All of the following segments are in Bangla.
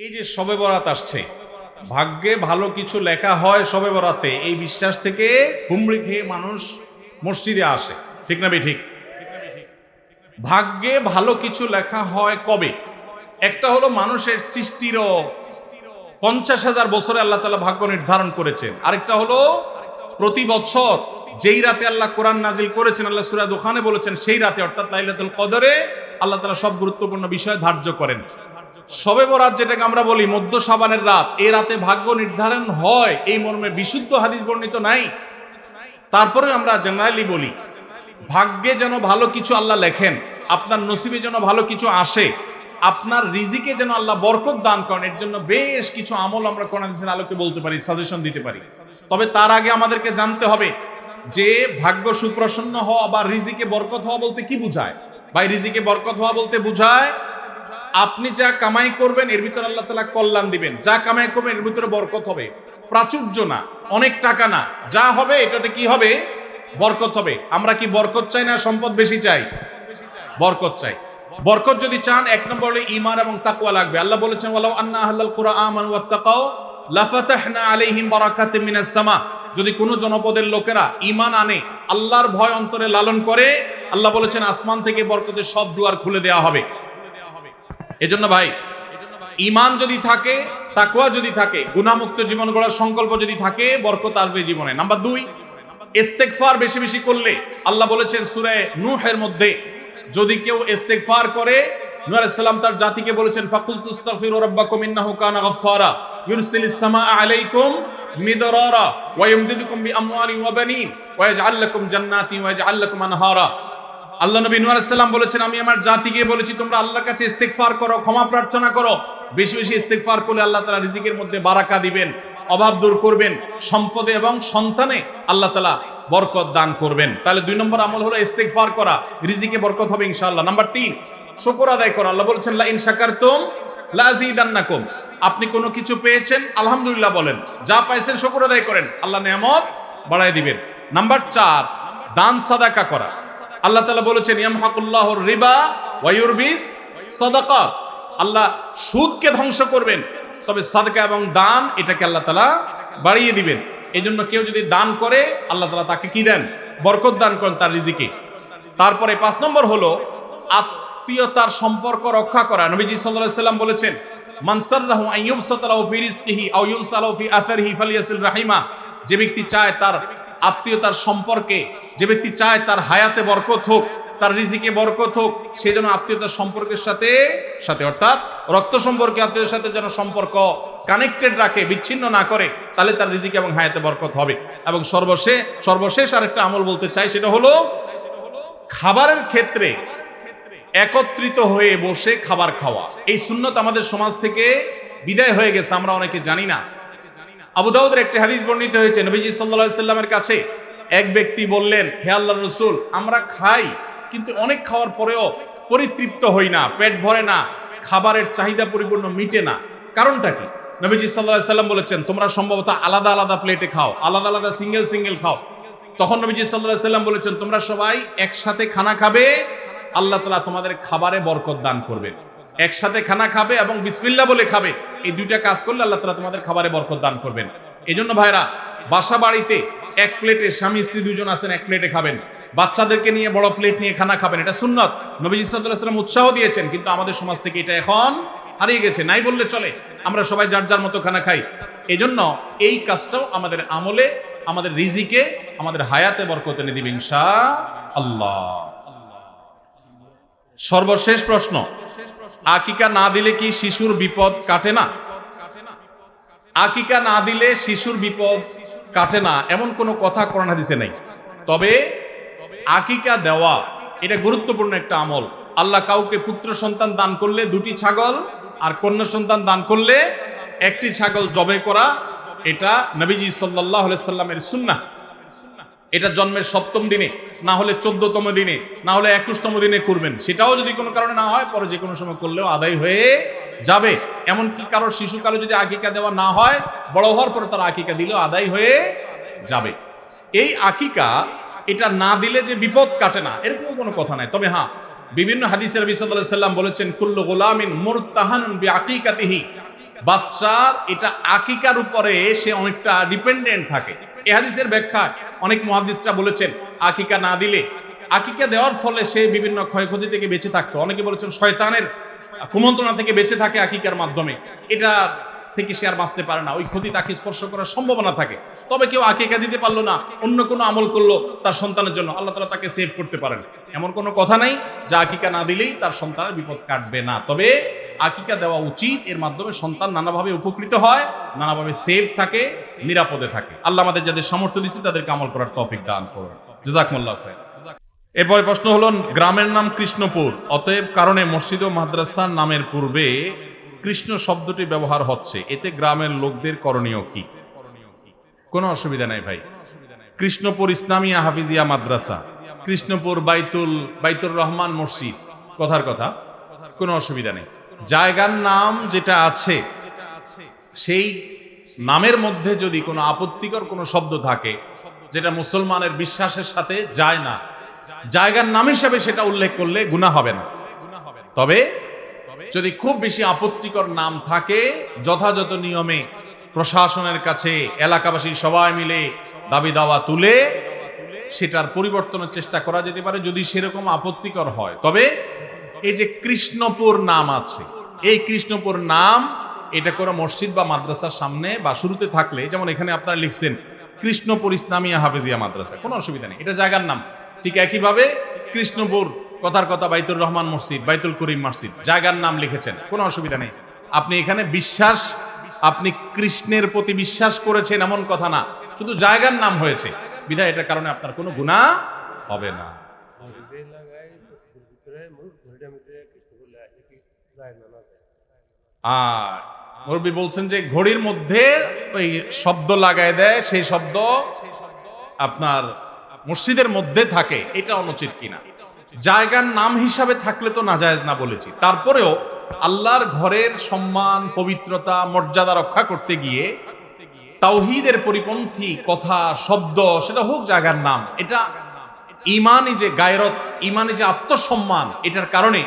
এই যে শবে বরাত আসছে, ভাগ্যে ভালো কিছু লেখা হয় শবে বরাতে, এই বিশ্বাস থেকে হুমড়ি খেয়ে মানুষ মসজিদে আসে। ঠিক না ঠিক? ভাগ্যে ভালো কিছু লেখা হয় কবে? একটা হলো মানুষের সৃষ্টিরও 50,000 বছরে আল্লাহ তাআলা ভাগ্য নির্ধারণ করেছেন। আরেকটা হলো প্রতি বছর যেই রাতে আল্লাহ কোরআন নাজিল করেছেন, আল্লাহ সূরা দুখানে বলেছেন, সেই রাতে অর্থাৎ লাইলাতুল কদরে আল্লাহ তাআলা সব গুরুত্বপূর্ণ বিষয় ধার্য করেন। শবে বরাত যেটাকে আমরা বলি মধ্য শাবানের রাত, এই রাতে ভাগ্য নির্ধারণ হয় এই মর্মে বিশুদ্ধ হাদিস বর্ণিত নাই। তারপরে আমরা জেনারেলি বলি ভাগ্যে যেন ভালো কিছু আল্লাহ লেখেন, আপনার নসিবে যেন ভালো কিছু আসে, আপনার রিজিকে যেন আল্লাহ বরকত দান করেন, এর জন্য বেশ কিছু আমল আমরা কোরআন হাদিসের আলোকে বলতে পারি, সাজেশন দিতে পারি। তবে তার আগে আমাদেরকে জানতে হবে যে ভাগ্য সুপ্রসন্ন হওয়া বা রিজিকে বরকত হওয়া বলতে কি বোঝায়। ভাই, রিজিকে বরকত হওয়া বলতে বোঝায় আপনি যা কামাই করবেন এর ভিতরে আল্লাহ তাআলা কল্যাণ দিবেন, যা কামাই করবেন এর ভিতরে বরকত হবে। প্রাচুর্য না, অনেক টাকা না, যা হবে এটাতে কি হবে? বরকত হবে। আমরা কি বরকত চাই না সম্পদ বেশি চাই? বরকত চাই। বরকত যদি চান, এক নম্বর হলো ঈমান এবং তাকওয়া লাগবে। আল্লাহ বলেছেন ওয়ালাউ আন্না আহলাল কুরআ আমানু ওয়াত্তাকাও লাফাতাহনা আলাইহিম বারাকাতিম মিনাস সামা। যদি কোনো জনপদের লোকেরা ঈমান আনে, আল্লাহর ভয় অন্তরে লালন করে, আল্লাহ বলেছেন আসমান থেকে বরকতের সব দুয়ার খুলে দেওয়া হবে। এজন্য ভাই, ঈমান যদি থাকে, তাকওয়া যদি থাকে, গুনাহমুক্ত জীবন গড়ার সংকল্প যদি থাকে, বরকত আসবে জীবনে। নাম্বার 2, ইস্তেগফার বেশি বেশি করলে, আল্লাহ বলেছেন সূরা নূহের মধ্যে, যদি কেউ ইস্তেগফার করে, নূহ আলাইহিস সালাম তার জাতিকে বলেছেন ফাকুল তুস্তাগফিরু রাব্বাকুম ইন্নাহু কানা গাফফারা ইউরসিলিস সামাআ আলাইকুম মিদরারা ওয়া ইমদিদুকুম বিআমওয়ালিন ওয়া বানিন ওয়া ইয়াজআল লাকুম জান্নাতিন ওয়া ইয়াজআল লাকুম আনহারা। আল্লাহ নবী নূহ আলাইহিস সালাম বলেছেন, আমি আমার জাতিকে বলেছি তোমরা আল্লাহর কাছে ইস্তেগফার করো, ক্ষমা প্রার্থনা করো। বেশি বেশি ইস্তেগফার করলে আল্লাহ তাআলা রিজিকের মধ্যে বারাকা দিবেন, অভাব দূর করবেন, সম্পদে এবং সন্তানে আল্লাহ তাআলা বরকত দান করবেন। তাহলে 2 নম্বর আমল হলো ইস্তেগফার করা, রিজিকে বরকত হবে ইনশাআল্লাহ। নাম্বার 3, শুকর আদায় করা। আল্লাহ বলেছেন লা ইন শাকারতুম লা আযীদান্নাকুম। আপনি কোনো কিছু পেয়েছেন, আলহামদুলিল্লাহ বলেন, যা পাইছেন শুকর আদায় করেন, আল্লাহ নিয়ামত বাড়ায় দিবেন। নাম্বার 4, দান সাদাকা করা। আল্লাহ তাআলা বলেছেন ইয়ামহাকুল্লাহুর রিবা ওয়া ইউরবিস সাদাকাত। আল্লাহ সুদকে ধ্বংস করবেন, তবে সাদকা এবং দান এটাকে আল্লাহ তাআলা বাড়িয়ে দিবেন। এজন্য কেউ যদি দান করে, আল্লাহ তাআলা তাকে কি দেন? বরকত দান করেন তার রিজিকে। তারপরে 5 নম্বর হলো আত্মীয়তার সম্পর্ক রক্ষা করা। নবীজি সাল্লাল্লাহু আলাইহি সাল্লাম বলেছেন মান সাররাহু আন ইউবসাতা লাহু ফি রিজকিহি আও ইউনসালাহু ফি আথারিহি ফালিয়াসিল রাহিমা। যে ব্যক্তি চায় তার আত্মীয়তার সম্পর্কে, যে ব্যক্তি চায় তার হায়াতে বরকত হোক, তার রিজিকে বরকত হোক, সে যেন আত্মীয়তার সম্পর্কের সাথে অর্থাৎ রক্ত সম্পর্কে আত্মীয়তার সাথে যেন সম্পর্ক কানেক্টেড রাখে, বিচ্ছিন্ন না করে, তাহলে তার রিজিকে এবং হায়াতে বরকত হবে। এবং সর্বশেষ আরেকটা আমল বলতে চাই, সেটা হলো খাবারের ক্ষেত্রে একত্রিত হয়ে বসে খাবার খাওয়া। এই সুন্নত আমাদের সমাজ থেকে বিদায় হয়ে গেছে, আমরা অনেকে জানি না। আবু দাউদের একটি হাদিস বর্ণিত হয়েছে, নবীজি সাল্লাল্লাহু আলাইহি সাল্লামের কাছে এক ব্যক্তি বললেন, হে আল্লাহর রাসূল, আমরা খাই কিন্তু অনেক খাওয়ার পরেও পরিতৃপ্ত হই না, পেট ভরে না, খাবারের চাহিদা পরিপূর্ণ মিটে না, কারণটা কি? নবীজি সাল্লাল্লাহু আলাইহি সাল্লাম বলেছেন তোমরা সম্ভবত আলাদা আলাদা প্লেটে খাও, আলাদা আলাদা সিঙ্গেল খাও। তখন নবীজি সাল্লাল্লাহু আলাইহি সাল্লাম বলেছেন তোমরা সবাই একসাথে খানা খাবে, আল্লাহ তাআলা তোমাদের খাবারে বরকত দান করবেন। একসাথে খানা খাবে এবং বিসমিল্লাহ বলে খাবে, এই 2টা কাজ করলে আল্লাহ তাআলা তোমাদের খাবারে বরকত দান করবেন। এজন্য ভাইরা, বাসা বাড়িতে এক প্লেটে স্বামী স্ত্রী 2জন আছেন, এক প্লেটে খাবেন। বাচ্চাদেরকে নিয়ে বড় প্লেট নিয়ে খানা খাবেন, এটা সুন্নাত। নবীজি সাল্লাল্লাহু আলাইহি সাল্লাম উৎসাহ দিয়েছেন, কিন্তু আমাদের সমাজ থেকে এটা এখন হারিয়ে গেছে, নাই বললে চলে। আমরা সবাই যার যার মতো খানা খাই। এজন্য এই কাজটাও আমাদের আমলে, আমাদের রিজিকে, আমাদের হায়াতে বরকত এনে দিবে ইনশাআল্লাহ। সর্বশেষ প্রশ্ন, আকিকা না দিলে কি শিশুর বিপদ কাটে না? আকিকা না দিলে শিশুর বিপদ কাটে না এমন কোনো কথা কোরআন হাদিসে নাই। তবে আকিকা দেওয়া এটা গুরুত্বপূর্ণ একটা আমল। আল্লাহ কাউকে পুত্র সন্তান দান করলে 2টি ছাগল, আর কন্যা সন্তান দান করলে 1টি ছাগল জবে করা, এটা নবীজি সাল্লাল্লাহু আলাইহি সাল্লামের সুন্নাহ। এটা জন্মের 7ম দিনে, না হলে 14তম দিনে, না হলে 21তম দিনে করবেন। সেটাও যদি কোনো কারণে না হয়, পরে যে কোনো সময় করলেও আদায় হয়ে যাবে। এমনকি কারোর শিশুকালে যদি আকিকা দেওয়া না হয়, বড় হওয়ার পরে তার আকিকা দিলেও আদায় হয়ে যাবে। এই আকিকা এটা না দিলে যে বিপদ কাটে না এরকম কোনো কথা নাই। তবে হ্যাঁ, বিভিন্ন হাদিসে নবী সাল্লাল্লাহু আলাইহি সাল্লাম বলেছেন কুল্লু গুলামিন মুরতাহানুন বিআকিকাতিহি, বাচ্চার এটা আকিকার উপরে সে অনেকটা ডিপেন্ডেন্ট থাকে। এই হাদিসের ব্যাখ্যায় অনেক মুহাদ্দিসরা বলেছেন আকিকা না দিলে, আকিকা দেওয়ার ফলে সে বিভিন্ন ক্ষয়ক্ষতি থেকে বেঁচে থাকতো। অনেকে বলেছেন শয়তানের কুমন্ত্রণা থেকে বেঁচে থাকে আকিকার মাধ্যমে, এটা থেকে সে আর বাঁচতে পারে না, ওই ক্ষতি তাকে স্পর্শ করার সম্ভাবনা থাকে। তবে কেউ আকিকা দিতে পারলো না, অন্য কোনো আমল করলো তার সন্তানের জন্য, আল্লাহ তাআলা তাকে সেভ করতে পারেন, এমন কোনো কথা নাই যে আকিকা না দিলেই তার সন্তানের বিপদ কাটবে না। তবে আকিকা দেওয়া উচিত, এর মাধ্যমে সন্তান নানাভাবে উপকৃত হয়, নানাভাবে সেভ থাকে, নিরাপদে থাকে। আল্লাহ আমাদের যাদের সামর্থ্য দিচ্ছে তাদেরকে আমল করার তৌফিক দান করুন। জাযাকুমুল্লাহ খাইর। এরপরে প্রশ্ন হলো, গ্রামের নাম কৃষ্ণপুর, অতএব কারণে মসজিদ ও মাদ্রাসার নামের পূর্বে কৃষ্ণ শব্দটি ব্যবহার হচ্ছে, এতে গ্রামের লোকদের করণীয় কি? কোনো অসুবিধা নাই ভাই। কৃষ্ণপুর ইসলামিয়া হাফিজিয়া মাদ্রাসা, কৃষ্ণপুর বাইতুর রহমান মসজিদ, কথার কথা, কোনো অসুবিধা নেই। জায়গার নাম যেটা আছে সেই নামের মধ্যে যদি কোনো আপত্তিকর কোনো শব্দ থাকে যেটা মুসলমানের বিশ্বাসের সাথে যায় না, জায়গার নাম হিসাবে সেটা উল্লেখ করলে গুনাহ হবে না। তবে যদি খুব বেশি আপত্তিকর নাম থাকে, যথাযথ নিয়মে প্রশাসনের কাছে এলাকাবাসী সবাই মিলে দাবি দাওয়া তুলে সেটার পরিবর্তনের চেষ্টা করা যেতে পারে যদি সেরকম আপত্তিকর হয়। তবে এই যে কৃষ্ণপুর নাম আছে, এই কৃষ্ণপুর নাম এটা কোনো মসজিদ বা মাদ্রাসার সামনে বা শুরুতে থাকলে, যেমন এখানে আপনারা লিখছেন কৃষ্ণপুর ইসলামিয়া হাফিজিয়া মাদ্রাসা, কোনো অসুবিধা নেই, এটা জায়গার নাম। ঠিক একইভাবে কৃষ্ণপুর কথার কথা বাইতুর রহমান মসজিদ, বাইতুল করিম মসজিদ, জায়গার নাম লিখেছেন, কোনো অসুবিধা নেই। আপনি এখানে বিশ্বাস, আপনি কৃষ্ণের প্রতি বিশ্বাস করেছেন এমন কথা না, শুধু জায়গার নাম হয়েছে বিধায় এটার কারণে আপনার কোনো গুনাহ হবে না। আর মুরব্বী বলছেন যে ঘড়ির মধ্যে ওই শব্দ লাগায় দেয়, সেই শব্দ আপনার মসজিদের মধ্যে থাকে, এটা অনুচিত কিনা? জায়গার নাম হিসাবে থাকলে তো নাজায়েজ না বলেছি, তারপরেও আল্লাহর ঘরের সম্মান, পবিত্রতা, মর্যাদা রক্ষা করতে গিয়ে তাওহীদের পরিপন্থী কথা, শব্দ, সেটা হোক জায়গার নাম, এটা ইমানি যে গায়রত, ইমানি যে আত্মসম্মান, এটার কারণে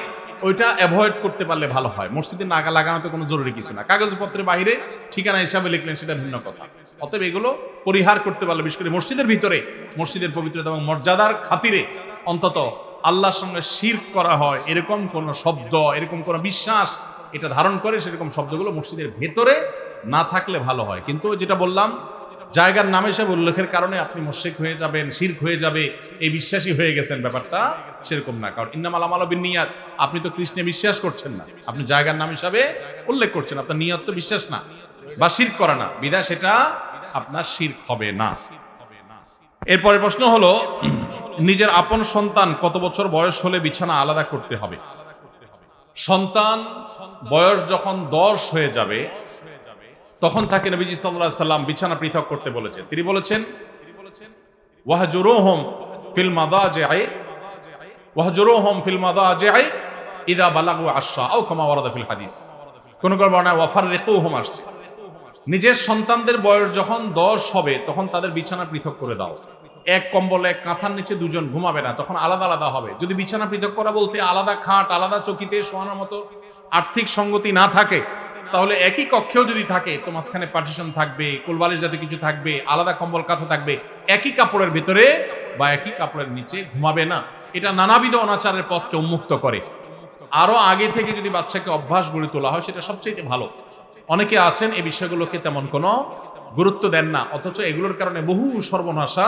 ওইটা অ্যাভয়েড করতে পারলে ভালো হয়। মসজিদে নাগা লাগানো তো কোনো জরুরি কিছু না, কাগজপত্রের বাইরে ঠিকানা হিসাবে লিখলেন সেটা ভিন্ন কথা। অতএব এগুলো পরিহার করতে পারলে, বিশেষ করে মসজিদের ভিতরে, মসজিদের পবিত্রতা এবং মর্যাদার খাতিরে অন্তত আল্লাহর সঙ্গে শিরক করা হয় এরকম কোন শব্দ, এরকম কোন বিশ্বাস এটা ধারণ করে, সেরকম শব্দগুলো মসজিদের ভেতরে না থাকলে ভালো হয়। কিন্তু যেটা বললাম, জায়গার নাম হিসাবে উল্লেখের কারণে আপনি মুশরিক হয়ে যাবেন, শিরক হয়ে যাবে, এই বিশ্বাসী হয়ে গেছেন, ব্যাপারটা সেরকম না। কারণ ইন্নামাল আমালু বিন্নিয়াত, আপনি তো কৃষ্ণে বিশ্বাস করছেন না, আপনি জায়গার নাম হিসাবে উল্লেখ করছেন, আপনার নিয়ত তো বিশ্বাস না বা শিরক করা না, বিধায় সেটা আপনার শিরক হবে না। এরপরে প্রশ্ন হলো, নিজের আপন সন্তান কত বছর বয়স হলে বিছানা আলাদা করতে হবে? সন্তান বয়স যখন 10 হয়ে যাবে তখন তাকে নবীজি সাল্লাল্লাহু আলাইহি সাল্লাম বিছানা পৃথক করতে বলেছেন। তিনি বলেছেন ওয়াহজুরুহুম ফিল মাদাজি'i ইযা বালাগু 10 আও কামা ওয়ারাদা ফিল হাদিস। কোন কোন বর্ণনায় ওয়াফাররিকুহুম আসছে। নিজের সন্তানদের বয়স যখন 10 হবে তখন তাদের বিছানা পৃথক করে দাও। এক কম্বলে, এক কাঁথার নিচে দুজন ঘুমাবে না, তখন আলাদা আলাদা হবে। যদি বিছানা পৃথক করা বলতে আলাদা খাট, আলাদা চকিতে শোয়ানোর মতো আর্থিক সঙ্গতি না থাকে, তাহলে একই কক্ষেও যদি থাকে তো মাঝখানে পার্টিশন থাকবে, কোলবালিশ জাতীয় কিছু থাকবে, আলাদা কম্বল কাঁথা থাকবে, একই কাপড়ের ভিতরে বা একই কাপড়ের নিচে ঘুমাবে না। এটা নানাবিধ অনাচারের পথকে উন্মুক্ত করে। আরো আগে থেকে যদি বাচ্চাকে অভ্যাস গড়ে তোলা হয় সেটা সবচেয়ে ভালো। অনেকে আছেন এই বিষয়গুলোকে তেমন কোনো গুরুত্ব দেন না, অথচ এগুলোর কারণে বহু সর্বনাশা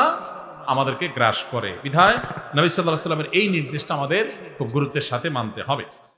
আমাদেরকে গ্রাস করে। বিধায় নবী সাল্লাল্লাহু আলাইহি ওয়াসাল্লামের এই নির্দেশটা আমাদের খুব গুরুত্বের সাথে মানতে হবে।